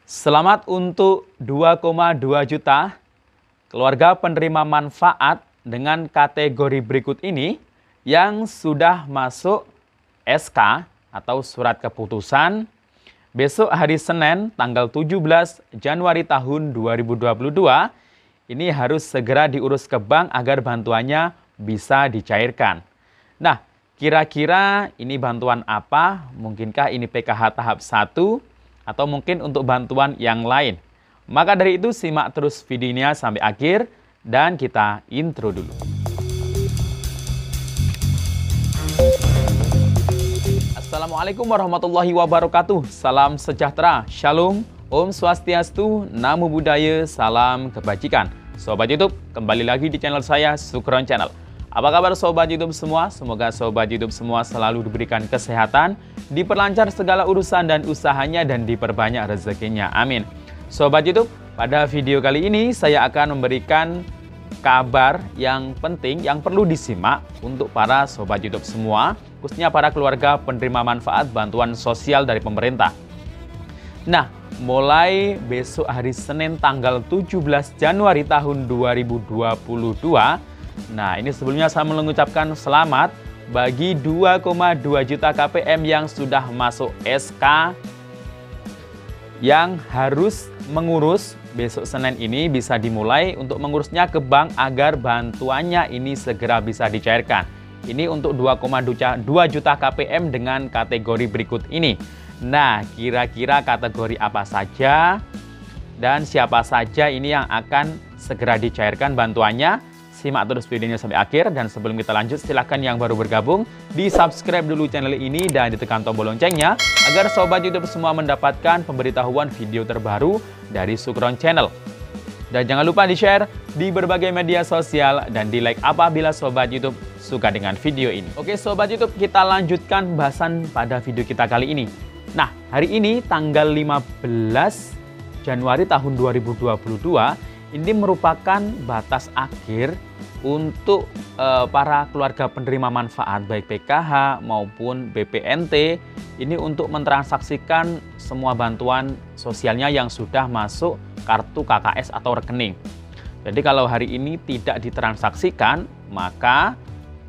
Selamat untuk 2,2 juta keluarga penerima manfaat dengan kategori berikut ini yang sudah masuk SK atau surat keputusan besok hari Senin tanggal 17 Januari tahun 2022. Ini harus segera diurus ke bank agar bantuannya bisa dicairkan. Nah, kira-kira ini bantuan apa? Mungkinkah ini PKH tahap 1? Atau mungkin untuk bantuan yang lain. Maka dari itu simak terus videonya sampai akhir dan kita intro dulu. Assalamualaikum warahmatullahi wabarakatuh. Salam sejahtera, Shalom, Om Swastiastu, Namo Buddhaya, salam kebajikan. Sobat YouTube, kembali lagi di channel saya, Sukron Channel. Apa kabar Sobat YouTube semua? Semoga Sobat YouTube semua selalu diberikan kesehatan, diperlancar segala urusan dan usahanya, dan diperbanyak rezekinya. Amin. Sobat YouTube, pada video kali ini saya akan memberikan kabar yang penting yang perlu disimak untuk para Sobat YouTube semua, khususnya para keluarga penerima manfaat bantuan sosial dari pemerintah. Nah, mulai besok hari Senin tanggal 17 Januari tahun 2022, nah, ini sebelumnya saya mengucapkan selamat bagi 2,2 juta KPM yang sudah masuk SK yang harus mengurus besok Senin ini bisa dimulai untuk mengurusnya ke bank agar bantuannya ini segera bisa dicairkan. Ini untuk 2,2 juta KPM dengan kategori berikut ini. Nah, kira-kira kategori apa saja dan siapa saja ini yang akan segera dicairkan bantuannya? Simak terus videonya sampai akhir, dan sebelum kita lanjut silahkan yang baru bergabung di subscribe dulu channel ini dan ditekan tombol loncengnya agar Sobat YouTube semua mendapatkan pemberitahuan video terbaru dari Sukron Channel. Dan jangan lupa di-share di berbagai media sosial dan di-like apabila Sobat YouTube suka dengan video ini. Oke Sobat YouTube, kita lanjutkan bahasan pada video kita kali ini. Nah, hari ini tanggal 15 Januari tahun 2022 ini merupakan batas akhir untuk para keluarga penerima manfaat baik PKH maupun BPNT ini untuk mentransaksikan semua bantuan sosialnya yang sudah masuk kartu KKS atau rekening. Jadi kalau hari ini tidak ditransaksikan, maka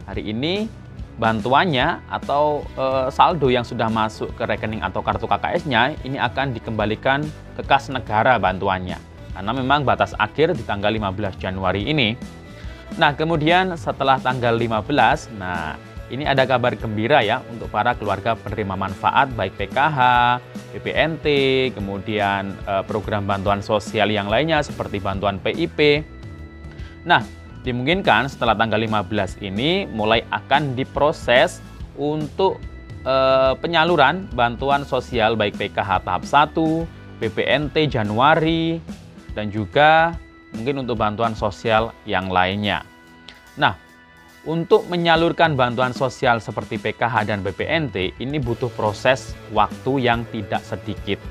hari ini bantuannya atau saldo yang sudah masuk ke rekening atau kartu KKS-nya ini akan dikembalikan ke kas negara bantuannya. Karena memang batas akhir di tanggal 15 Januari ini. Nah, kemudian setelah tanggal 15, nah ini ada kabar gembira ya untuk para keluarga penerima manfaat baik PKH, BPNT, kemudian program bantuan sosial yang lainnya seperti bantuan PIP. Nah, dimungkinkan setelah tanggal 15 ini mulai akan diproses untuk penyaluran bantuan sosial baik PKH tahap 1, BPNT Januari, dan juga mungkin untuk bantuan sosial yang lainnya. Nah, untuk menyalurkan bantuan sosial seperti PKH dan BPNT ini butuh proses waktu yang tidak sedikit.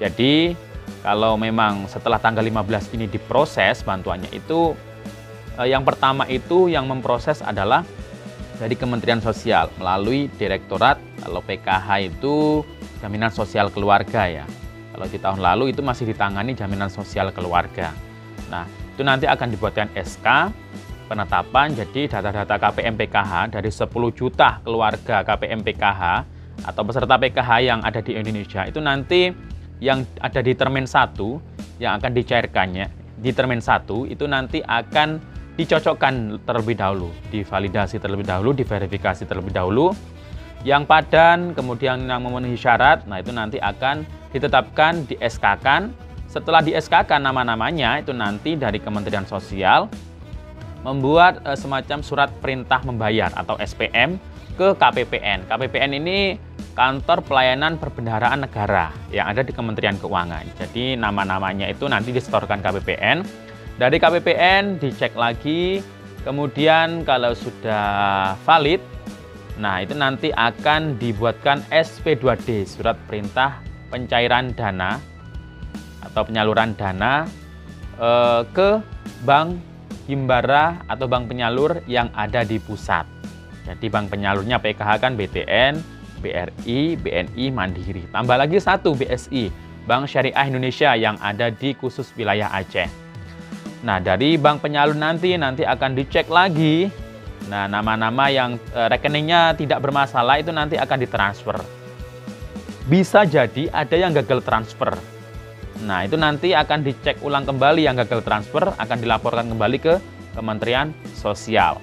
Jadi, kalau memang setelah tanggal 15 ini diproses bantuannya itu, yang pertama itu yang memproses adalah dari Kementerian Sosial melalui Direktorat. Kalau PKH itu Jaminan Sosial Keluarga ya. Kalau di tahun lalu itu masih ditangani Jaminan Sosial Keluarga. Nah, itu nanti akan dibuatkan SK penetapan, jadi data-data KPM PKH dari 10 juta keluarga KPM PKH atau peserta PKH yang ada di Indonesia, itu nanti yang ada di Termin 1 yang akan dicairkannya, di Termin 1 itu nanti akan dicocokkan terlebih dahulu, divalidasi terlebih dahulu, diverifikasi terlebih dahulu, yang padan, kemudian yang memenuhi syarat, nah itu nanti akan ditetapkan, di SK-kan. Setelah di SK-kan nama-namanya, itu nanti dari Kementerian Sosial membuat semacam surat perintah membayar atau SPM ke KPPN. KPPN ini Kantor Pelayanan Perbendaharaan Negara yang ada di Kementerian Keuangan. Jadi nama-namanya itu nanti disetorkan KPPN. Dari KPPN dicek lagi, kemudian kalau sudah valid, nah itu nanti akan dibuatkan SP2D, surat perintah pencairan dana atau penyaluran dana ke bank himbara atau bank penyalur yang ada di pusat. Jadi bank penyalurnya PKH kan BTN, BRI, BNI, Mandiri. Tambah lagi satu BSI, Bank Syariah Indonesia yang ada di khusus wilayah Aceh. Nah, dari bank penyalur nanti akan dicek lagi. Nah, nama-nama yang rekeningnya tidak bermasalah itu nanti akan ditransfer. Bisa jadi ada yang gagal transfer. Nah, itu nanti akan dicek ulang kembali, yang gagal transfer akan dilaporkan kembali ke Kementerian Sosial.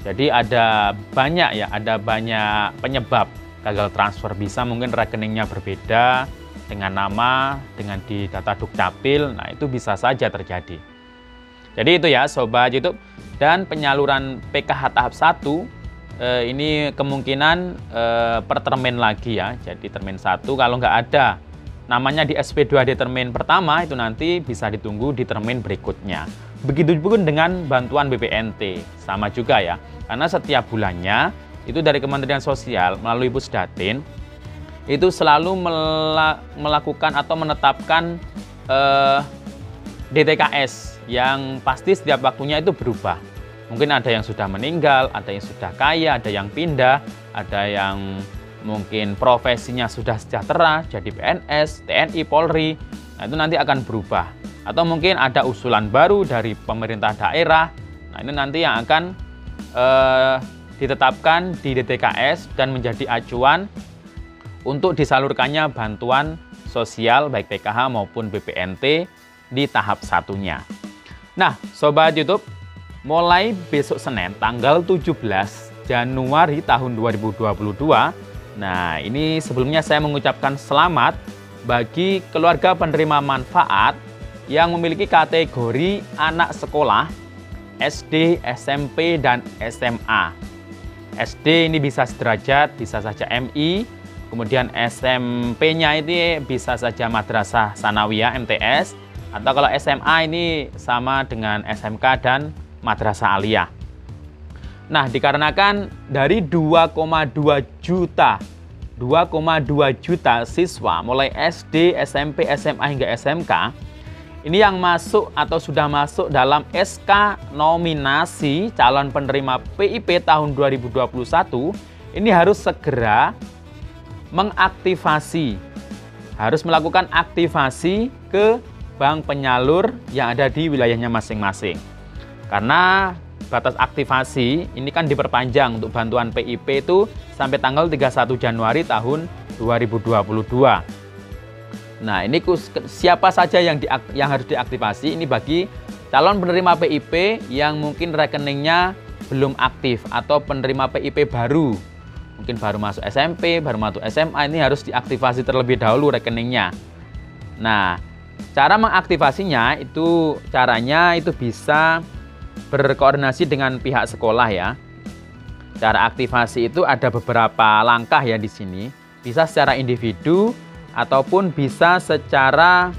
Jadi ada banyak penyebab gagal transfer. Bisa mungkin rekeningnya berbeda dengan nama, dengan di data Dukcapil. Nah, itu bisa saja terjadi. Jadi itu ya Sobat YouTube. Dan penyaluran PKH tahap 1 ini kemungkinan per termin lagi ya. Jadi termin 1 kalau nggak ada namanya di SP2D termin pertama, itu nanti bisa ditunggu di termin berikutnya. Begitu pun dengan bantuan BPNT, sama juga ya. Karena setiap bulannya itu dari Kementerian Sosial melalui Pusdatin itu selalu melakukan atau menetapkan DTKS yang pasti setiap waktunya itu berubah. Mungkin ada yang sudah meninggal, ada yang sudah kaya, ada yang pindah, ada yang mungkin profesinya sudah sejahtera, jadi PNS, TNI, Polri. Nah, itu nanti akan berubah. Atau mungkin ada usulan baru dari pemerintah daerah. Nah, ini nanti yang akan ditetapkan di DTKS dan menjadi acuan untuk disalurkannya bantuan sosial baik PKH maupun BPNT di tahap satunya. Nah, Sobat YouTube, mulai besok Senin tanggal 17 Januari tahun 2022, nah ini sebelumnya saya mengucapkan selamat bagi keluarga penerima manfaat yang memiliki kategori anak sekolah SD, SMP, dan SMA. SD ini bisa sederajat, bisa saja MI, kemudian SMP-nya ini bisa saja Madrasah Sanawiyah MTS, atau kalau SMA ini sama dengan SMK dan Madrasah Aliyah. Nah, dikarenakan dari 2,2 juta siswa mulai SD, SMP, SMA hingga SMK ini yang masuk atau sudah masuk dalam SK nominasi calon penerima PIP tahun 2021 ini harus segera mengaktifasi, harus melakukan aktivasi ke bank penyalur yang ada di wilayahnya masing-masing. Karena batas aktivasi ini kan diperpanjang untuk bantuan PIP itu sampai tanggal 31 Januari tahun 2022. Nah, ini siapa saja yang harus diaktifasi ini bagi calon penerima PIP yang mungkin rekeningnya belum aktif atau penerima PIP baru. Mungkin baru masuk SMP, baru masuk SMA, ini harus diaktifasi terlebih dahulu rekeningnya. Nah, cara mengaktifasinya itu caranya itu bisa berkoordinasi dengan pihak sekolah ya. Cara aktivasi itu ada beberapa langkah ya di sini. Bisa secara individu ataupun bisa secara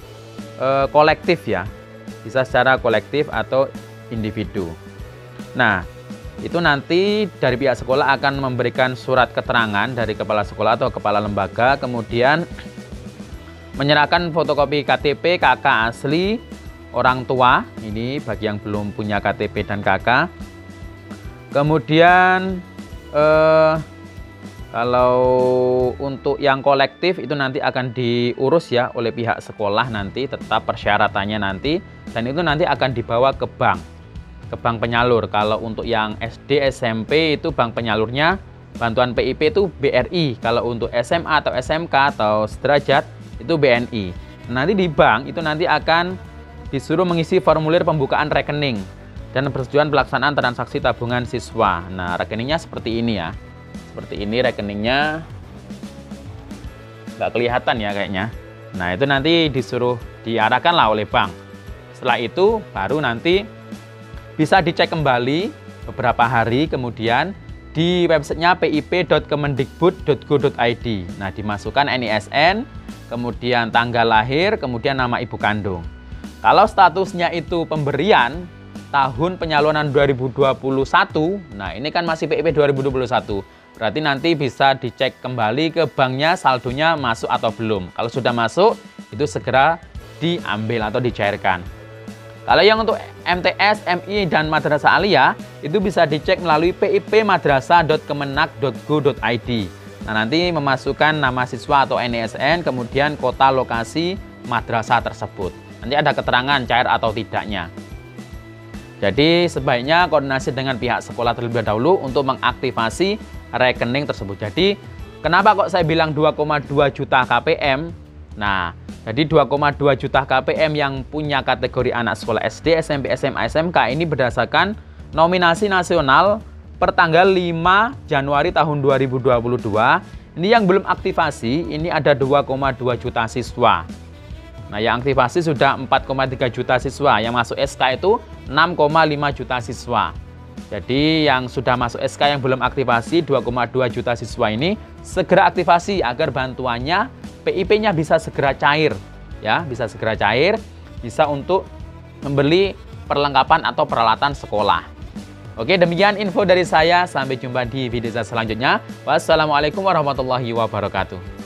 kolektif ya. Bisa secara kolektif atau individu. Nah, itu nanti dari pihak sekolah akan memberikan surat keterangan dari kepala sekolah atau kepala lembaga, kemudian menyerahkan fotokopi KTP, KK asli orang tua, ini bagi yang belum punya KTP dan KK. Kemudian kalau untuk yang kolektif itu nanti akan diurus ya oleh pihak sekolah nanti, tetap persyaratannya nanti, dan itu nanti akan dibawa ke bank penyalur. Kalau untuk yang SD, SMP itu bank penyalurnya bantuan PIP itu BRI, kalau untuk SMA atau SMK atau sederajat itu BNI. Nanti di bank itu nanti akan disuruh mengisi formulir pembukaan rekening dan persetujuan pelaksanaan transaksi tabungan siswa. Nah, rekeningnya seperti ini ya. Seperti ini rekeningnya. Nggak kelihatan ya kayaknya. Nah, itu nanti disuruh diarahkan lah oleh bank. Setelah itu baru nanti bisa dicek kembali beberapa hari kemudian di websitenya pip.kemendikbud.go.id. Nah, dimasukkan NISN, kemudian tanggal lahir, kemudian nama ibu kandung. Kalau statusnya itu pemberian tahun penyaluran 2021, nah ini kan masih PIP 2021. Berarti nanti bisa dicek kembali ke banknya saldonya masuk atau belum. Kalau sudah masuk, itu segera diambil atau dicairkan. Kalau yang untuk MTS, MI, dan Madrasah Aliyah, itu bisa dicek melalui pipmadrasah.kemenak.go.id. Nah, nanti memasukkan nama siswa atau NISN, kemudian kota lokasi madrasah tersebut. Nanti ada keterangan cair atau tidaknya. Jadi sebaiknya koordinasi dengan pihak sekolah terlebih dahulu untuk mengaktifasi rekening tersebut. Jadi kenapa kok saya bilang 2,2 juta KPM? Nah, jadi 2,2 juta KPM yang punya kategori anak sekolah SD, SMP, SMA, SMK ini berdasarkan nominasi nasional per tanggal 5 Januari tahun 2022. Ini yang belum aktivasi, ini ada 2,2 juta siswa. Nah, yang aktivasi sudah 4,3 juta siswa. Yang masuk SK itu 6,5 juta siswa. Jadi yang sudah masuk SK yang belum aktivasi 2,2 juta siswa ini segera aktivasi agar bantuannya PIP-nya bisa segera cair. Ya, bisa segera cair, bisa untuk membeli perlengkapan atau peralatan sekolah. Oke, demikian info dari saya. Sampai jumpa di video saya selanjutnya. Wassalamualaikum warahmatullahi wabarakatuh.